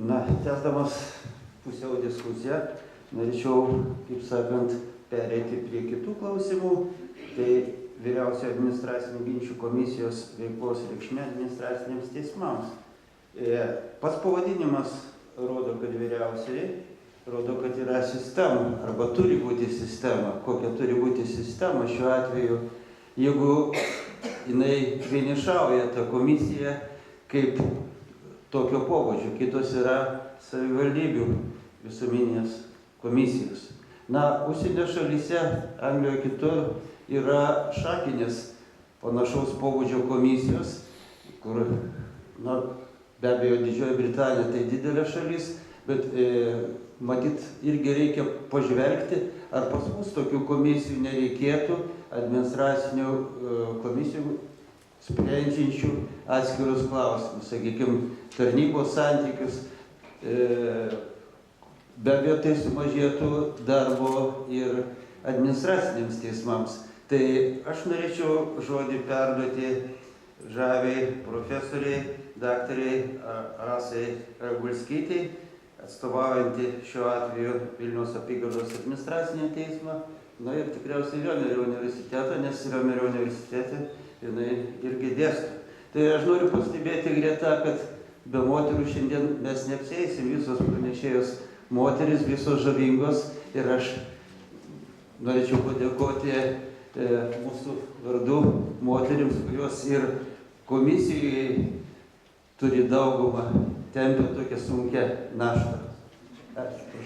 Na, tęsdamas pusiau diskusiją, norėčiau, kaip sakant, pereiti prie kitų klausimų. Tai Vyriausiojo administracinių ginčių komisijos veiklos reikšmė administraciniams teismams. Pats pavadinimas rodo, kad vyriausiai, rodo, kad yra sistema, arba turi būti sistema. Kokia turi būti sistema šiuo atveju, jeigu jinai vienišauja tą komisiją kaip tokio pobūdžio, kitos yra savivaldybių visuomeninės komisijos. Na, užsienio šalyse, Anglijoje kitur, yra šakinės panašaus pobūdžio komisijos, kur, na, be abejo, Didžioji Britanija tai didelė šalis, bet matyt, irgi reikia pažvelgti, ar pas mus tokių komisijų nereikėtų, administracinių komisijų sprendžiančių atskirus klausimus, sakykime, tarnybos santykius, be abejo, tai sumažėtų darbo ir administraciniams teismams. Tai aš norėčiau žodį perduoti žaviai profesoriai, daktariai Rasai Ragulskytei, atstovaujantį šiuo atveju Vilniaus apygardos administracinį teismą, na ir tikriausiai Riomerio universitetą, nes Riomerio universitete jinai irgi dėsto. Tai aš noriu pastebėti greta, kad be moterų šiandien mes neapsieisim, visos pranešėjos moteris, visos žavingos, ir aš norėčiau padėkoti mūsų vardu moterims, kurios ir komisijoje turi daugumą, tempia tokią sunkią naštą.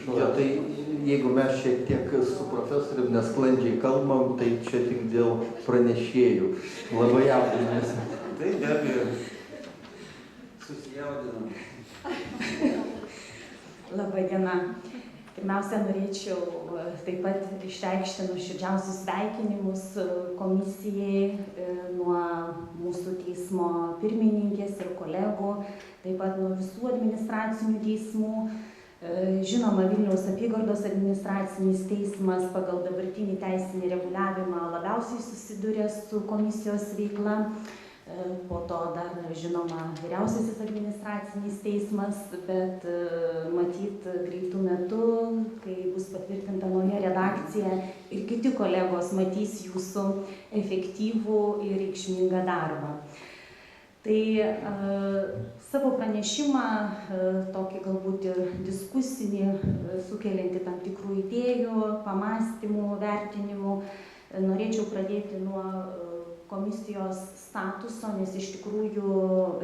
Jo, tai jeigu mes šiek tiek su profesorium nesklandžiai kalbam, tai čia tik dėl pranešėjų. Labai jaudinamės. Tai be abejo, susijaudinam. Labą dieną. Pirmiausia, norėčiau taip pat išreikšti nuoširdžiausius sveikinimus komisijai nuo mūsų teismo pirmininkės ir kolegų, taip pat nuo visų administracinių teismų. Žinoma, Vilniaus apygardos administracinis teismas pagal dabartinį teisinį reguliavimą labiausiai susiduria su komisijos veikla. Po to dar, žinoma, vyriausiasis administracinis teismas, bet matyt greitų metų, kai bus patvirtinta nauja redakcija, ir kiti kolegos matys jūsų efektyvų ir reikšmingą darbą. Tai savo pranešimą, tokį galbūt ir diskusinį, sukeliantį tam tikrų idėjų, pamastymų, vertinimų, norėčiau pradėti nuo komisijos statuso, nes iš tikrųjų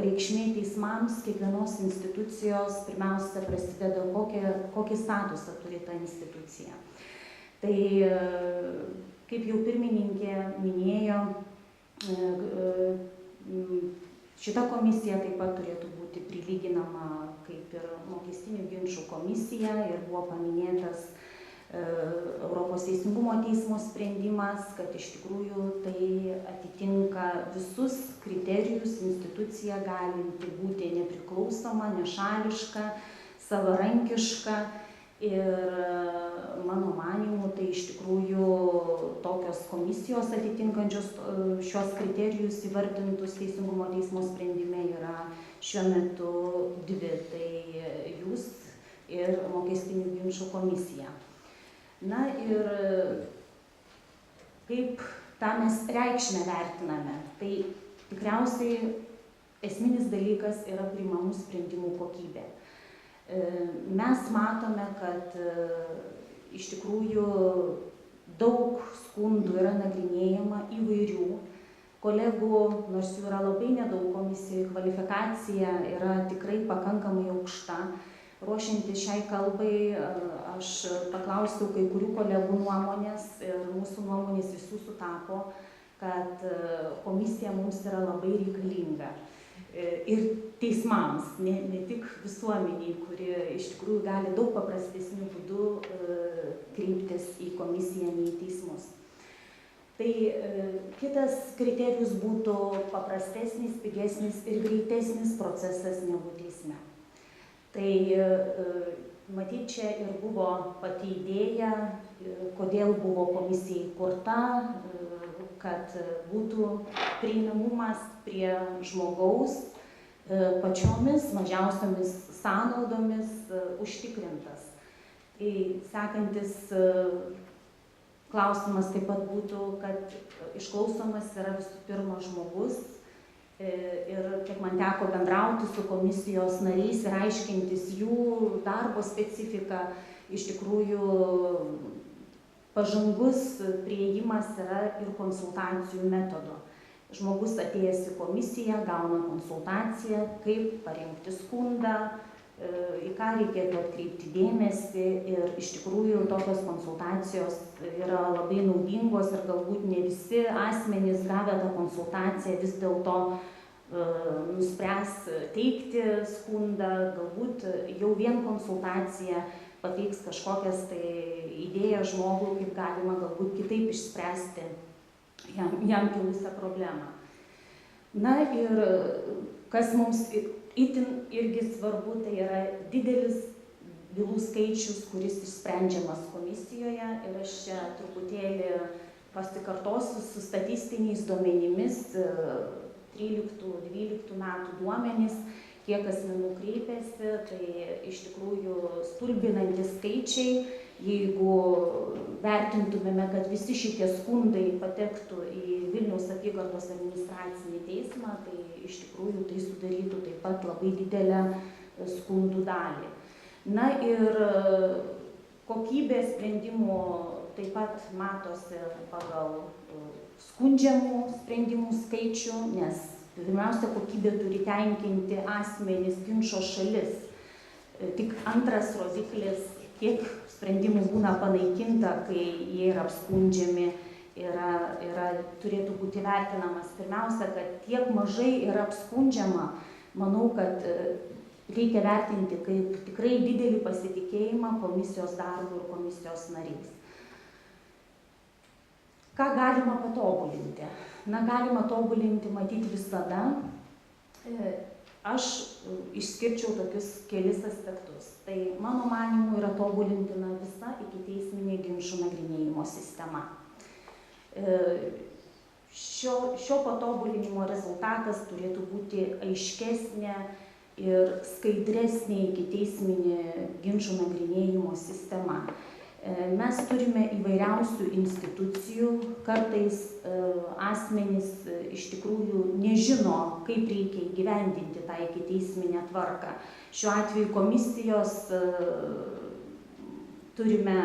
reikšmė teismams kiekvienos institucijos pirmiausia prasideda, kokį statusą turi ta institucija. Tai, kaip jau pirmininkė minėjo, šita komisija taip pat turėtų būti prilyginama kaip ir mokestinių ginčų komisija, ir buvo paminėtas Europos teisingumo teismo sprendimas, kad iš tikrųjų tai atitinka visus kriterijus, institucija galinti būti nepriklausoma, nešališka, savarankiška, ir mano manymu tai iš tikrųjų tokios komisijos atitinkančios šios kriterijus įvardintus teisingumo teismo sprendime yra šiuo metu dvi, tai jūs ir mokestinių ginčų komisija. Na ir kaip tą mes reikšmę vertiname, tai tikriausiai esminis dalykas yra priimamų sprendimų kokybė. Mes matome, kad iš tikrųjų daug skundų yra nagrinėjama įvairių. Kolegų, nors jų yra labai nedaug komisijoje, kvalifikacija yra tikrai pakankamai aukšta. Ruošiantis šiai kalbai, aš paklausiau kai kurių kolegų nuomonės ir mūsų nuomonės visų sutapo, kad komisija mums yra labai reikalinga. Ir teismams, ne tik visuomeniai, kuri iš tikrųjų gali daug paprastesnių būdų kreiptis į komisiją nei į teismus. Tai kitas kriterijus būtų paprastesnis, pigesnis ir greitesnis procesas negu teisme. Tai matyt, čia ir buvo pati idėja, kodėl buvo komisija įkurta, kad būtų prieinamumas prie žmogaus, pačiomis mažiausiomis sąnaudomis užtikrintas. Tai sekantis klausimas taip pat būtų, kad išklausomas yra visų pirma žmogus ir kiek man teko bendrauti su komisijos nariais ir aiškintis jų darbo specifiką, iš tikrųjų pažangus priėjimas yra ir konsultacijų metodo. Žmogus atėjęs į komisiją gauna konsultaciją, kaip parengti skundą, į ką reikėtų atkreipti dėmesį ir iš tikrųjų tokios konsultacijos yra labai naudingos ir galbūt ne visi asmenys gavę tą konsultaciją vis dėlto nuspręs teikti skundą, galbūt jau vien konsultacija pateiks kažkokias tai idėjas žmogui, kaip galima galbūt kitaip išspręsti jam kilusią problemą. Na ir kas mums itin irgi svarbu, tai yra didelis bylų skaičius, kuris išsprendžiamas komisijoje ir aš čia truputėlį pasikartosiu su statistiniais duomenimis, 13-12 metų duomenys, kiek asmenų kreipėsi, tai iš tikrųjų stulbinantys skaičiai. Jeigu vertintumėme, kad visi šitie skundai patektų į Vilniaus apygardos administracinį teismą, tai iš tikrųjų tai sudarytų taip pat labai didelę skundų dalį. Na ir kokybė sprendimų taip pat matosi pagal skundžiamų sprendimų skaičių, nes pirmiausia, kokybė turi tenkinti asmenys, ginčo šalis. Tik antras rodiklis, kiek sprendimų būna panaikinta, kai jie yra apskundžiami, turėtų būti vertinamas. Pirmiausia, kad tiek mažai yra apskundžiama, manau, kad reikia vertinti kaip tikrai didelį pasitikėjimą komisijos darbu ir komisijos nariais. Ką galima patobulinti? Na, galima tobulinti, matyti visada. Aš išskirčiau tokius kelis aspektus. Tai mano manimu yra tobulintina visa ikiteisminė ginčų nagrinėjimo sistema. Šio patobulinimo rezultatas turėtų būti aiškesnė ir skaidresnė ikiteisminė ginčų nagrinėjimo sistema. Mes turime įvairiausių institucijų, kartais asmenys iš tikrųjų nežino, kaip reikia įgyvendinti tą ikiteisminę tvarką. Šiuo atveju komisijos turime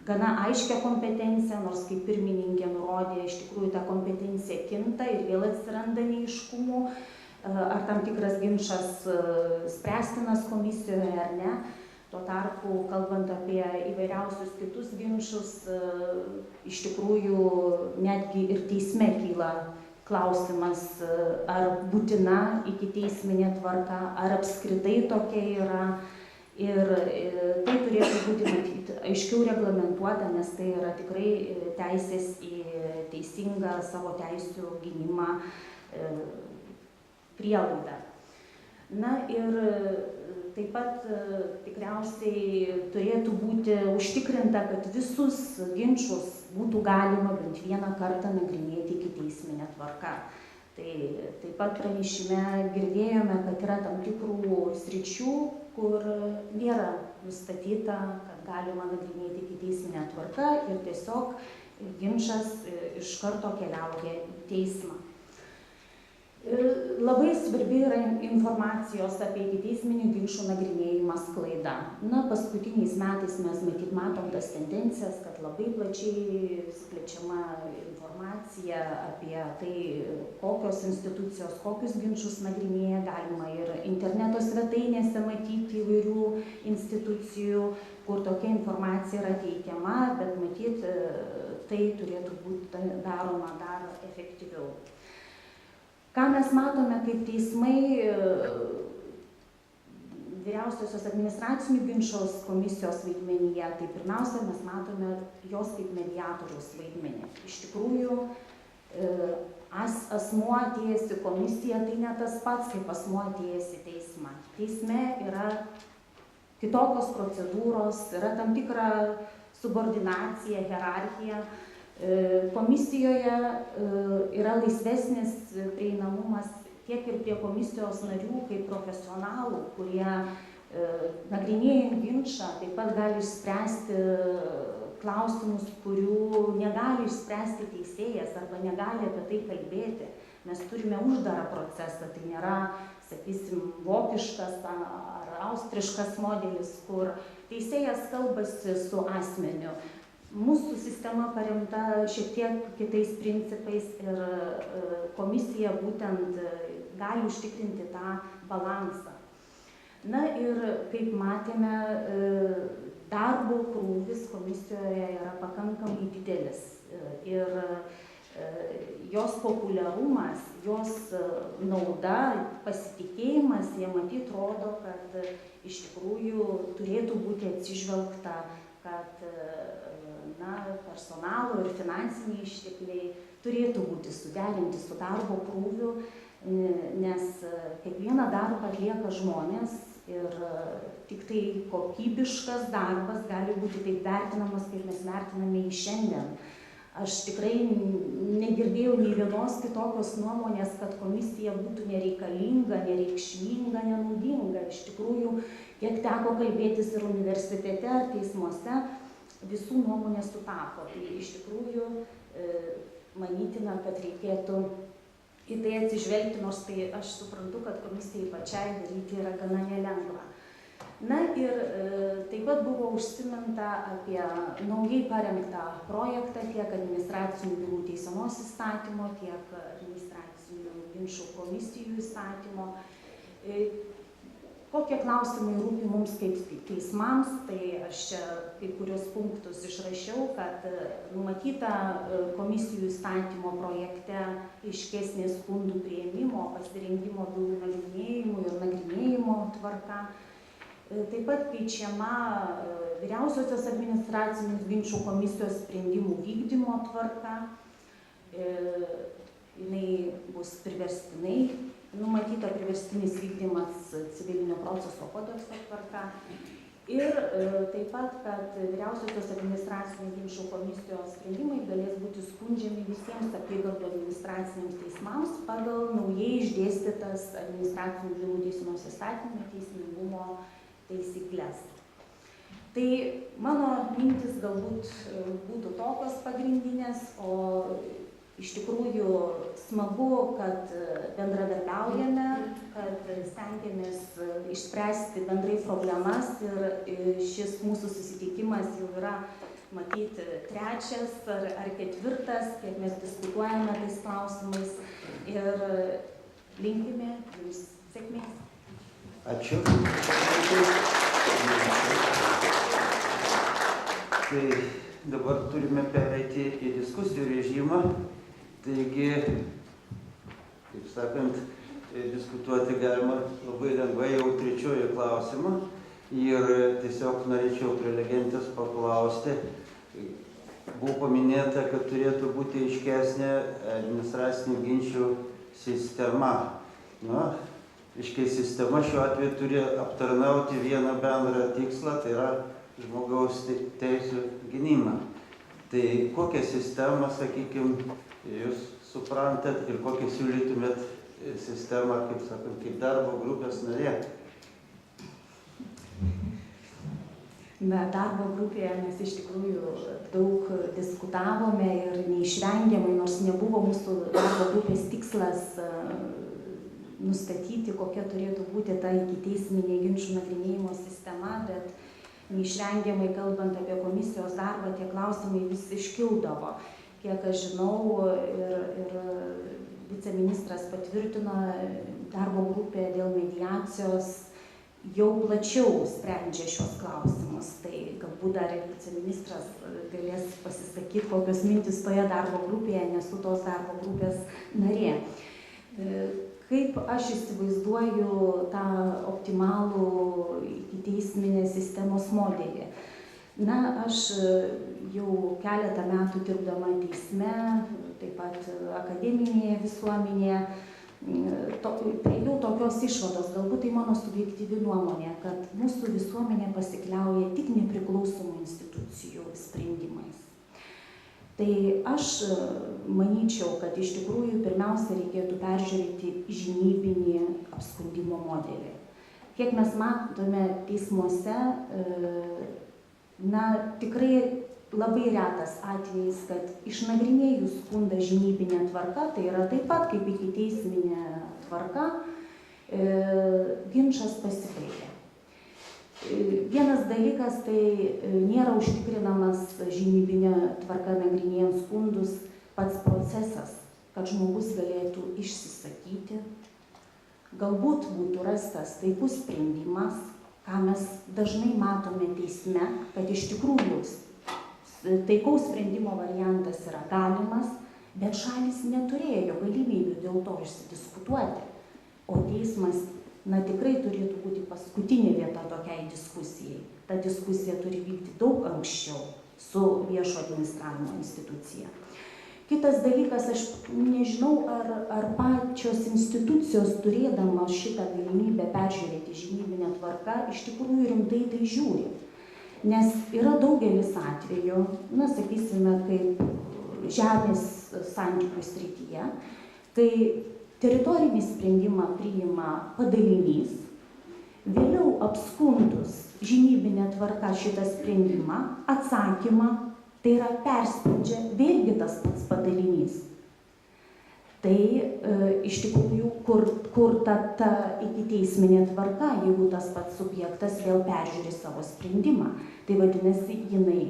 gana aiškią kompetenciją, nors kaip pirmininkė nurodė, iš tikrųjų ta kompetencija kinta ir vėl atsiranda neaiškumų, ar tam tikras ginčas spręstinas komisijoje ar ne. Tuo tarpu, kalbant apie įvairiausius kitus ginčus, iš tikrųjų netgi ir teisme kyla klausimas, ar būtina ikiteisminė tvarka, ar apskritai tokia yra. Ir tai turėtų būti matyti aiškiau reglamentuota, nes tai yra tikrai teisės į teisingą savo teisių gynimą prielaida. Na ir taip pat tikriausiai turėtų būti užtikrinta, kad visus ginčus būtų galima bent vieną kartą nagrinėti ikiteisminę tvarką. Tai taip pat pranešime girdėjome, kad yra tam tikrų sričių, kur nėra nustatyta, kad galima nagrinėti ikiteisminę tvarką ir tiesiog ginčas iš karto keliauja į teismą. Labai svarbi yra informacijos apie ikiteisminių ginčų nagrinėjimą sklaida. Na, paskutiniais metais mes matom tas tendencijas, kad labai plačiai plečiama informacija apie tai, kokios institucijos, kokius ginčus nagrinėja, galima ir interneto svetainėse matyti įvairių institucijų, kur tokia informacija yra teikiama, bet matyt, tai turėtų būti daroma dar efektyviau. Ką mes matome kaip teismai vyriausiosios administracinių ginčų komisijos vaidmenyje, tai pirmiausia, mes matome jos kaip mediatoriaus vaidmenį. Iš tikrųjų, asmuo atėjęs į komisiją, tai ne tas pats, kaip asmuo atėjęs į teismą. Teisme yra kitokios procedūros, yra tam tikra subordinacija, hierarchija. Komisijoje yra laisvesnis prieinamumas tiek ir prie komisijos narių kaip profesionalų, kurie nagrinėjant ginčą taip pat gali išspręsti klausimus, kurių negali išspręsti teisėjas arba negali apie tai kalbėti. Mes turime uždarą procesą, tai nėra, sakysim, vokiškas ar austriškas modelis, kur teisėjas kalbasi su asmeniu. Mūsų sistema paremta šiek tiek kitais principais ir komisija būtent gali užtikrinti tą balansą. Na ir kaip matėme, darbo krūvis komisijoje yra pakankamai didelis ir jos populiarumas, jos nauda, pasitikėjimas, jie matyt rodo, kad iš tikrųjų turėtų būti atsižvelgta, kad personalo ir finansiniai ištekliai turėtų būti suderinti su darbo krūviu, nes kiekvieną darbą atlieka žmonės ir tik tai kokybiškas darbas gali būti taip vertinamas, kaip mes vertiname jį šiandien. Aš tikrai negirdėjau nei vienos kitokios nuomonės, kad komisija būtų nereikalinga, nereikšminga, nenaudinga. Iš tikrųjų, kiek teko kalbėtis ir universitete, ar teismuose, visų nuomonės sutapo. Tai iš tikrųjų manytina, kad reikėtų į tai atsižvelgti, nors tai aš suprantu, kad komisijai pačiai daryti yra gana nelengva. Na ir taip pat buvo užsiminta apie naujai parengtą projektą tiek administracinių bylų teisenos įstatymo, tiek administracinių ginčų komisijų įstatymo. Kokie klausimai rūpi mums kaip teismams, tai aš čia kai kurios punktus išrašiau, kad numatyta komisijų įstatymo projekte aiškesnė skundų priėmimo, pasirengimo bylų nagrinėjimų ir nagrinėjimo tvarka. Taip pat keičiama vyriausiosios administracinių ginčų komisijos sprendimų vykdymo tvarka. Jinai bus priverstinai numatyta, priverstinis vykdymas civilinio proceso kodekso tvarka. Ir taip pat, kad vyriausiosios administracinių ginčų komisijos sprendimai galės būti skundžiami visiems apygardų administraciniams teismams pagal naujai išdėstytas administracinių bylų teisenos įstatymo teismingumo taisyklės. Tai mano mintis galbūt būtų tokios pagrindinės, o iš tikrųjų smagu, kad bendradarbiaujame, kad stengiamės išspręsti bendrai problemas ir šis mūsų susitikimas jau yra, matyti, trečias ar ketvirtas, kiek mes diskutuojame tais klausimais ir linkime jums sėkmės. Ačiū. Tai dabar turime pereiti į diskusijų režimą. Taigi, kaip sakant, diskutuoti galima labai lengvai jau trečiojo klausimą. Ir tiesiog norėčiau prelegentės paklausti. Buvo paminėta, kad turėtų būti aiškesnė administracinių ginčių sistema. Na, aiškiai sistema šiuo atveju turi aptarnauti vieną bendrą tikslą, tai yra žmogaus teisių gynimą. Tai kokią sistemą, sakykime, jūs suprantat ir kokią siūlytumėt sistemą, kaip sakant, kaip darbo grupės narė? Na, darbo grupėje mes iš tikrųjų daug diskutavome ir neišvengiamai, nors nebuvo mūsų darbo grupės tikslas nustatyti, kokia turėtų būti ta ikiteisminė ginčų nagrinėjimo sistema, bet neišvengiamai kalbant apie komisijos darbą, tie klausimai vis iškildavo. Kiek aš žinau, ir viceministras patvirtino, darbo grupė dėl mediacijos jau plačiau sprendžia šios klausimus. Tai galbūt dar ir viceministras galės pasisakyti, kokios mintis toje darbo grupėje, nesu tos darbo grupės narė. Kaip aš įsivaizduoju tą optimalų ikiteisminės sistemos modelį? Na, aš jau keletą metų dirbdama teisme, taip pat akademinėje visuomenėje, priėjau tokios išvados, galbūt tai mano subjektyvi nuomonė, kad mūsų visuomenė pasikliauja tik nepriklausomų institucijų sprendimais. Tai aš manyčiau, kad iš tikrųjų pirmiausia reikėtų peržiūrėti žinybinį apskundimo modelį. Kiek mes matome teismuose, tikrai labai retas atvejis, kad išnagrinėjus skundą žinybinė tvarka, tai yra taip pat kaip ikiteisminė tvarka, ginčas pasibaigia. Vienas dalykas, tai nėra užtikrinamas žinybinė tvarka nagrinėjant skundus pats procesas, kad žmogus galėtų išsisakyti. Galbūt būtų rastas taikus sprendimas, ką mes dažnai matome teisme, kad iš tikrųjų taikaus sprendimo variantas yra galimas, bet šalys neturėjo galimybių dėl to išsidiskutuoti. O teismas, tikrai turėtų būti paskutinė vieta tokiai diskusijai. Ta diskusija turi vykti daug anksčiau su viešo administravimo institucija. Kitas dalykas, aš nežinau, ar pačios institucijos turėdamos šitą galimybę peržiūrėti žinybinę tvarką, iš tikrųjų rimtai tai žiūri. Nes yra daugelis atvejų, sakysime, kaip žemės santykių srityje, tai teritorinį sprendimą priima padalinys, vėliau apskundus žinybinė tvarka šitą sprendimą, atsakymą, tai yra persprendžia vėlgi tas pats padalinys. Tai iš tikrųjų, kur ta ikiteisminė tvarka, jeigu tas pats subjektas vėl peržiūri savo sprendimą, tai vadinasi, jinai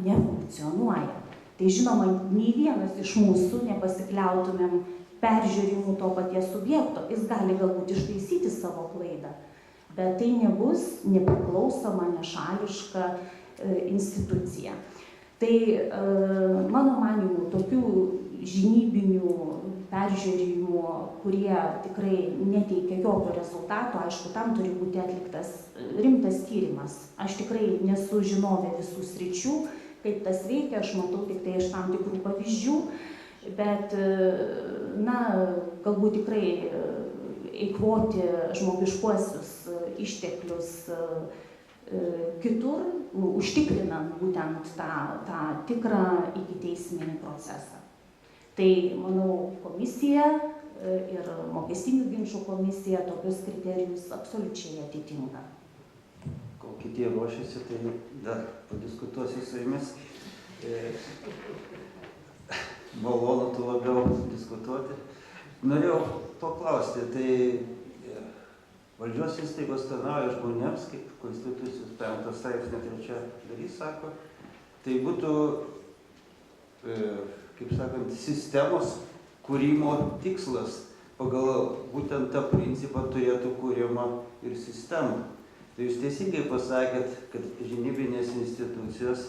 nefunkcionuoja. Tai žinoma, nei vienas iš mūsų nepasikliautumėm peržiūrimų to paties subjekto. Jis gali galbūt ištaisyti savo klaidą, bet tai nebus nepriklausoma, nešališka institucija. Tai mano manymu, tokių žinybinių peržiūrimų, kurie tikrai neteikia jokio rezultato, aišku, tam turi būti atliktas rimtas tyrimas. Aš tikrai nesu žinovė visų sričių, kaip tas veikia, aš matau tik tai iš tam tikrų pavyzdžių, bet, galbūt tikrai eikvoti žmogiškuosius išteklius kitur, užtikrinant būtent tą tikrą ikiteisminį procesą. Tai, manau, komisija ir mokestinių ginčų komisija tokius kriterijus absoliučiai atitinka. Kol kiti ruošiasi, tai dar padiskutuosiu su jumis. Malonu tu labiau diskutuoti. Norėjau paklausti, tai valdžios įstaigos tarnauja žmonėms, kaip Konstitucijos 5 straipsnio 3 dalis sako, tai būtų, kaip sakant, sistemos kūrimo tikslas pagal būtent tą principą turėtų kūriama ir sistema. Tai jūs teisingai pasakėt, kad žinybinės institucijos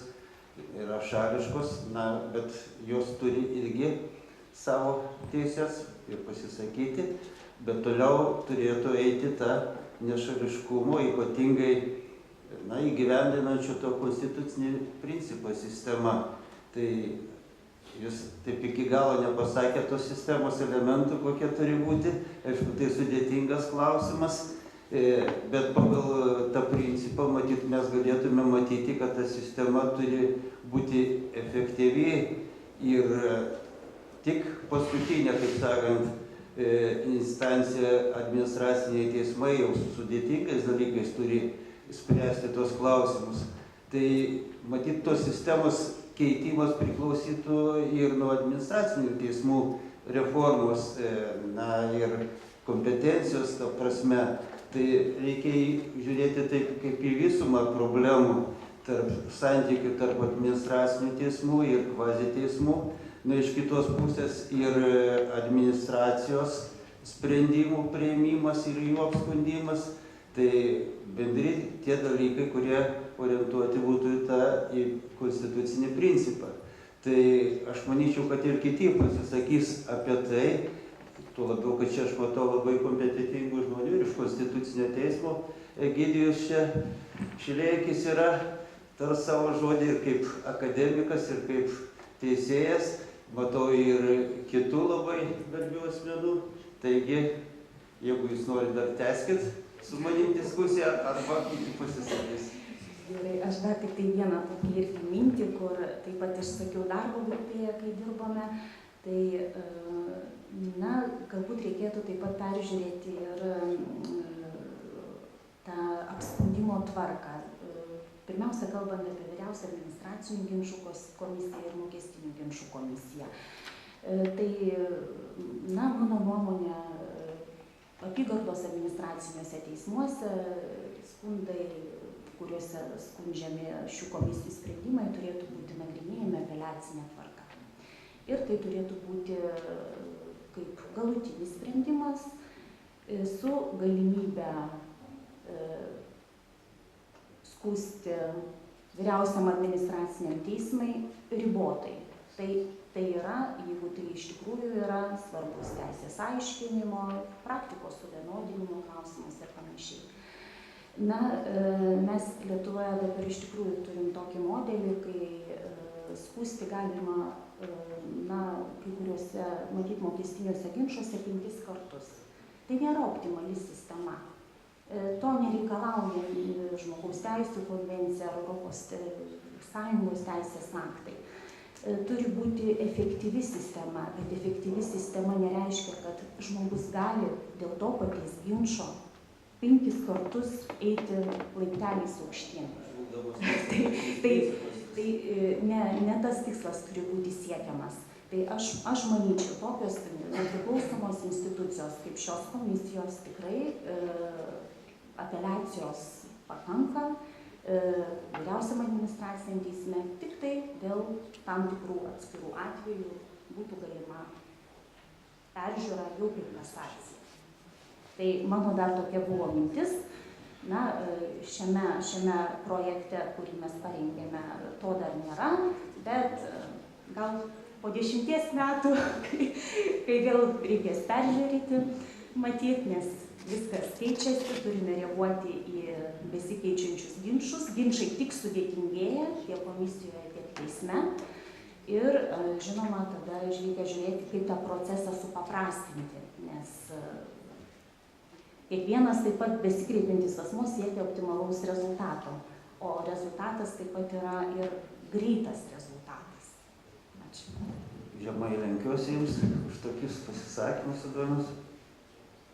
yra šališkos, bet jos turi irgi savo teisės ir pasisakyti, bet toliau turėtų eiti tą nešališkumo, ypatingai įgyvendinančio to konstitucinį principą sistema. Tai jūs taip iki galo nepasakė tos sistemos elementų, kokie turi būti. Aišku, tai sudėtingas klausimas, bet pagal tą principą mes galėtume matyti, kad ta sistema turi būti efektyvi ir tik paskutinė, kaip sakant, instancija administraciniai teismai jau su sudėtingais dalykais turi spręsti tos klausimus. Tai matyt, tos sistemos keitimas priklausytų ir nuo administracinių teismų reformos, ir kompetencijos, ta prasme. Tai reikia žiūrėti taip kaip į visumą problemų santykių tarp administracinių teismų ir kvaziteismų. Iš kitos pusės ir administracijos sprendimų priėmimas ir jų apskundimas. Tai bendri tie dalykai, kurie orientuoti būtų į konstitucinį principą. Tai aš manyčiau, kad ir kiti pasisakys apie tai, tuo labiau, kad čia aš matau labai kompetentingų žmonių ir iš Konstitucinio teismo. Egidijus čia Šileikis yra, tar savo žodį ir kaip akademikas, ir kaip teisėjas. Matau ir kitų labai garbių asmenų. Taigi, jeigu jūs norite, dar tęskit su manim diskusiją, arba kiti pasisakys. Gerai, aš dar tik tai vieną tokį irgi mintį, kur taip pat išsakiau darbo grupėje, kai dirbome, tai, na, galbūt reikėtų taip pat peržiūrėti ir tą apskundimo tvarką. Pirmiausia, kalbant apie vyriausią administracinių ginčų komisiją ir mokestinių ginčų komisiją. Tai, na, mano nuomonė, apygardos administraciniuose teismuose skundai, kuriuose skundžiami šių komisijų sprendimai, turėtų būti nagrinėjami apeliacinė tvarka. Ir tai turėtų būti kaip galutinis sprendimas su galimybė skųsti vyriausiam administraciniam teismui ribotai. Tai yra, jeigu tai iš tikrųjų yra svarbus teisės aiškinimo, praktikos suvienodinimo klausimas ir panašiai. Na, mes Lietuvoje dabar iš tikrųjų turim tokį modelį, kai skųsti galima, na, kai kuriuose, matyt, mokestiniuose ginčuose 5 kartus. Tai nėra optimali sistema. To nereikalauja žmogaus teisų konvencija ar Europos Sąjungos teisės aktai. Turi būti efektyvi sistema, bet efektyvi sistema nereiškia, kad žmogus gali dėl to paties ginčo 5 kartus eiti laipteliais aukštyn. Tai ne tas tikslas turi būti siekiamas. Tai aš manyčiau, tokios nepriklausomos institucijos kaip šios komisijos tikrai apeliacijos pakanka vyriausiam administraciniam teisme, tik tai dėl tam tikrų atskirų atvejų būtų galima peržiūra jau kaip kasacija. Tai mano dar tokia buvo mintis. Na, šiame projekte, kurį mes parengėme, to dar nėra, bet gal po 10 metų, kai vėl reikės peržiūrėti, matyt, nes viskas keičiasi, turime reaguoti į besikeičiančius ginčus. Ginčai tik sudėtingėja tiek komisijoje, tiek teisme. Ir, žinoma, tada reikia žiūrėti, kaip tą procesą supaprastinti, nes kiekvienas taip pat besikreipiantis asmuo siekia optimalaus rezultato, o rezultatas taip pat yra ir greitas rezultatas. Ačiū. Žemai lenkiuosi Jums už tokius pasisakymus įdomius.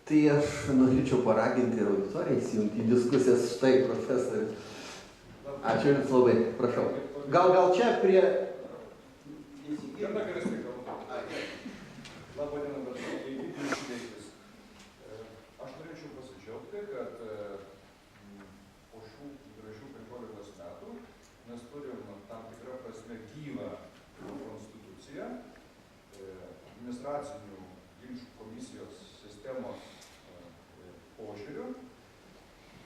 Tai aš norėčiau paraginti ir auditoriją įsijungti į diskusijas. Štai, profesorius. Ačiū Jums labai, prašau. Gal čia prie... Viena geresnė kalba. Labą dieną, bet Egidijus Šileikis. Aš norėčiau pasidžiaugti, kad po šių gražių 15 metų mes turim tam tikrą prasme gyvą konstituciją, administracinių ginčų komisijos sistemos požiūrių.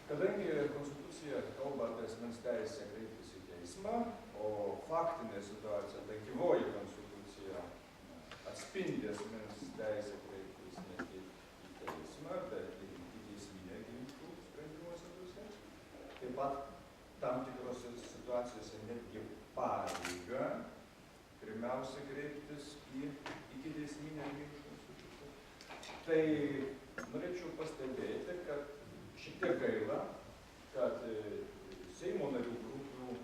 Kadangi konstitucija kalba apie asmens teisę kreiptis į teismą, o faktinė situacija, tai gyvoji konstitucija atspindi asmens teisę kreiptis ne tik į teismą, bet ir į teisminę ginčų sprendimuose buse. Taip pat tam tikrose situacijose netgi pareiga pirmiausia kreiptis į ikiteisminę ginčų instituciją. Tai norėčiau pastebėti, kad šitiek gaila, kad Seimo narių grupių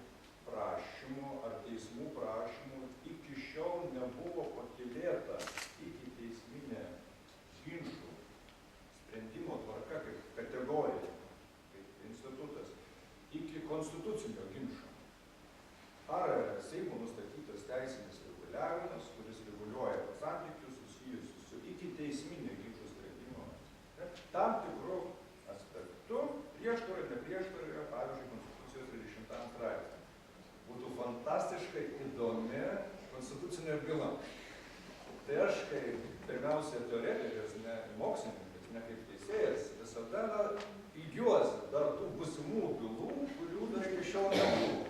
prašymų ar teismų prašymų iki šiol nebuvo pakylėta ikiteisminė ginčų sprendimo tvarka kaip kategorija, kaip institutas, iki konstitucinio ginčo. Ar Seimo nustatytas teisinis reguliavimas, kuris reguliuoja santykius susijusius su ikiteisminio ginčų sprendimo, tam tikrų aspektų prieštaroje, neprieštaroje, pavyzdžiui, Konstitucijos 30 straipsnį. Būtų fantastiškai įdomi konstitucinė byla. Tai aš, kaip pirmiausia teoretikas, ne mokslininkas, ne kaip teisėjas, visada ilgiuosi dar tų būsimų bylų, kurių dar iki šiol nebuvo.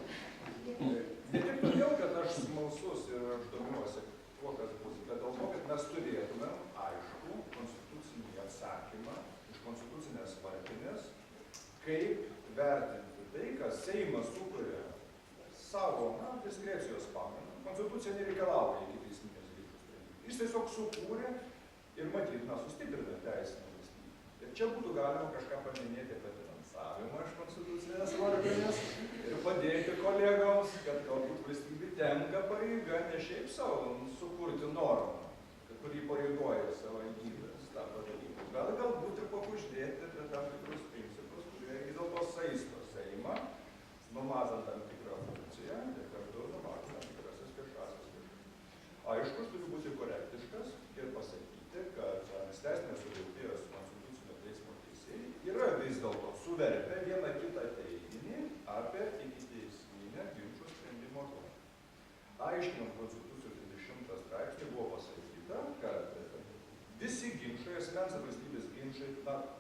Ne tik todėl, kad aš smalsus ir aš domiuosi tuo, kas bus, bet dėl to, kad mes turėtumėm aišku konstitucinį atsakymą iš konstitucinės varpinės, kaip vertinti tai, kas Seimas sukuria savo diskrecijos pagrindu. Konstitucija nereikalauja ikiteisminės ginčų sprendimų. Jis tiesiog sukūrė ir matyt, sustiprina teisinę valstybę. Ir čia būtų galima kažką paminėti apie finansavimą iš konstitucinės varpinės ir pareiga ne šiaip savo sukurti normą, kurį pareigoja savivaldybės tą padaryti, bet galbūt ir pakuždėti apie tam tikrus principus, kurie vis dėlto saisto Seimą, numatant tam tikrą funkciją ir kartu numatant tam tikrasis viešasis lėšas. Aišku, aš turiu būti korektiškas ir pasakyti, kad ankstesnės sudėties Konstitucinio teismo teisėjai yra vis dėlto suvertę vieną kitą teiginį apie ikiteisminę ginčų sprendimo tvarką. Aiškinant Konstitucijos 20 straipsnį buvo pasakyta, kad visi ginčai, asmens ir valstybės ginčai,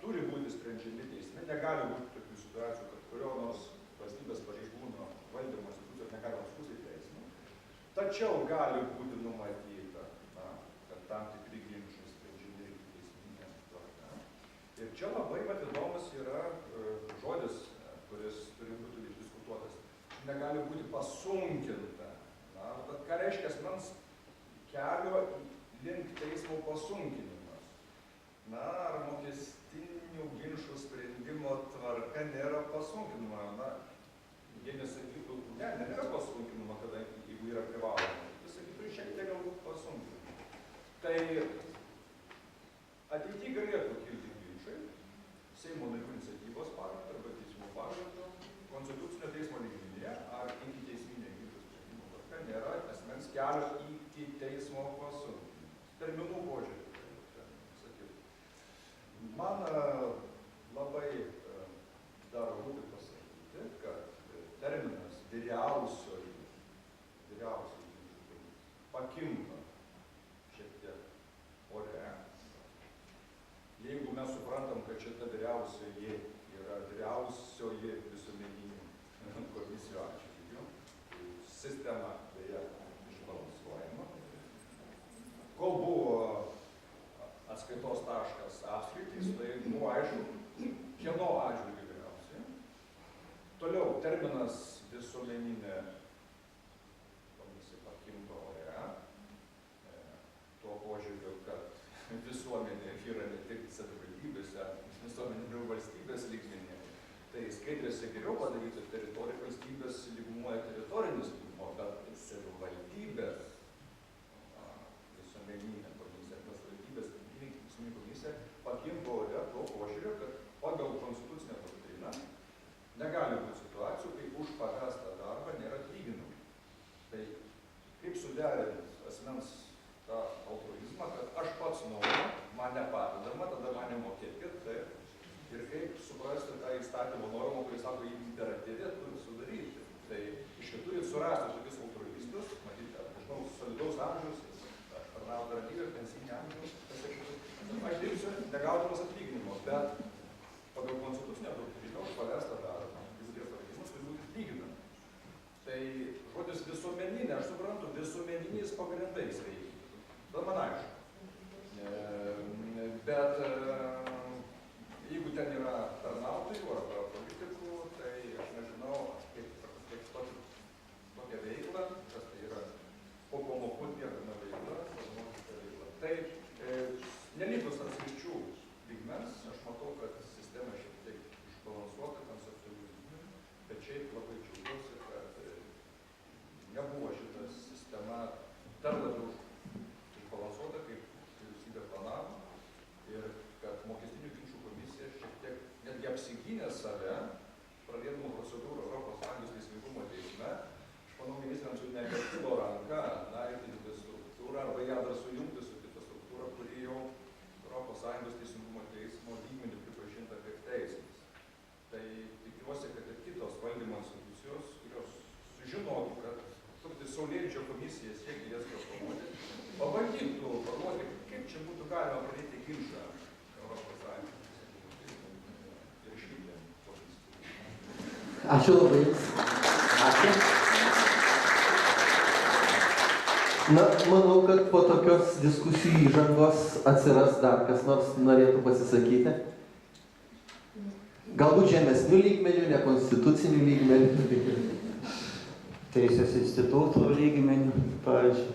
turi būti sprendžiami teisme, negali būti tokių situacijų, kad kurio nors valstybės pareigūno valdymo institucijos negalima skųsti teismui. Tačiau gali būti numatyta, kad tam tikri ginčai sprendžiami ikiteisminė tvarka. Ir čia labai įdomus yra žodis, kuris turi būti diskutuotas. Negali būti pasunkinta. Bet ką reiškia asmens kelio link teismo pasunkinimas? Ar mokestinių ginčų sprendimo tvarka nėra pasunkinama? Jie nesakytų, nėra pasunkinama, kadangi jeigu yra privaloma. Tai sakytų, šiek tiek galbūt pasunkinama. Tai ateityje galėtų kilti ginčai Seimo narių iniciatyvos pagrindu arba teismų pagrindu, Konstitucinio teismo lygmenyje ar ikiteisminė ginčų sprendimo tvarka nėra asmens kelio iki teismo pasunkinimas. Terminų požiūrį. Man labai dar rūpi pasakyti, kad terminas vyriausioji pakimba šiek tiek ore. Jeigu mes suprantam, kad šita vyriausioji yra vyriausioji visuomeninių komisijų atžvilgiu, sistema beje išbalansuojama. Kol buvo atskaitos taškas apskritys, tai buvo aišku, kieno atžvilgiu vyriausiai. Toliau terminas visuomeninė komisija pakimba ore. Tuo požiūriu, kad visuomenė yra ne tik savivaldybėse, visuomenė ir valstybės lygmenyje. Tai skaidrėse geriau padaryti valstybės lygmuo, teritorinis lygmuo, bet savivaldybės visuomeninė komisija, valstybės lygmeninė komisija pakimba ore tuo požiūriu, kad pagal konstitucinę doktriną negali būti situacijų, kai už pavestą darbą nėra atlyginimų. Tai kaip suderinti asmens tą altruizmą, kad aš pats noriu, man nepadedama, tada man nemokėkit, taip. Ir kaip suprasti tą įstatymo normą, kuris sako, jį imperatyvė turi sudaryti. Tai iš tikrųjų turit surasti tokius altruistus, matyti, nežinau, solidaus amžiaus, tarnauti ramybę, pensinį amžiaus, aš dirbsiu negaudamas atlyginimo, bet pagal konstitucinę doktriną už pavestą darbą, jeigu atlygimas turi būti atlyginama. Tai žodis visuomeninė, aš suprantu, visuomeniniais pagrindais reikia. Tai man aišku. Bet jeigu ten yra tarnautojų arba politikų, tai aš nežinau, kaip tokia veikla, kas tai yra po pamokų tiekama veikla. Tai nelikus ant sričių lygmens, aš matau, kad sistema šiek tiek išbalansuota, konceptuali, bet šiaip labai džiaugiuosi, kad nebuvo šita sistema dar labiau išbalansuota, kaip vyriausybė planavo, ir kad mokestinių ginčų komisija šiek tiek netgi apsigynė save, pradėdama procedūrą Europos Sąjungos teisingumo teisme. Aš manau, ministrams jau nekilo ranka daryti kitą struktūrą arba ją dar sujungti su kita struktūra, kuri jau Europos Sąjungos teisingumo teismo lygmeniu pripažinta kaip teismas. Tai tikiuosi, kad ir kitos valdymo institucijos, kurios sužinotų, kad truputį saulėlydžio komisija siekia jas reformuoti, pabandytų parodyti, kaip čia būtų galima pradėti ginčą Europos Sąjungos ir išvykti komisijų. Ačiū labai Jums. Ačiū. Na, manau, kad po tokios diskusijų įžangos atsiras dar kas nors norėtų pasisakyti. Galbūt žemesnių lygmenių, ne konstitucinių lygmenių. Teisės instituto lygmenių, pavyzdžiui.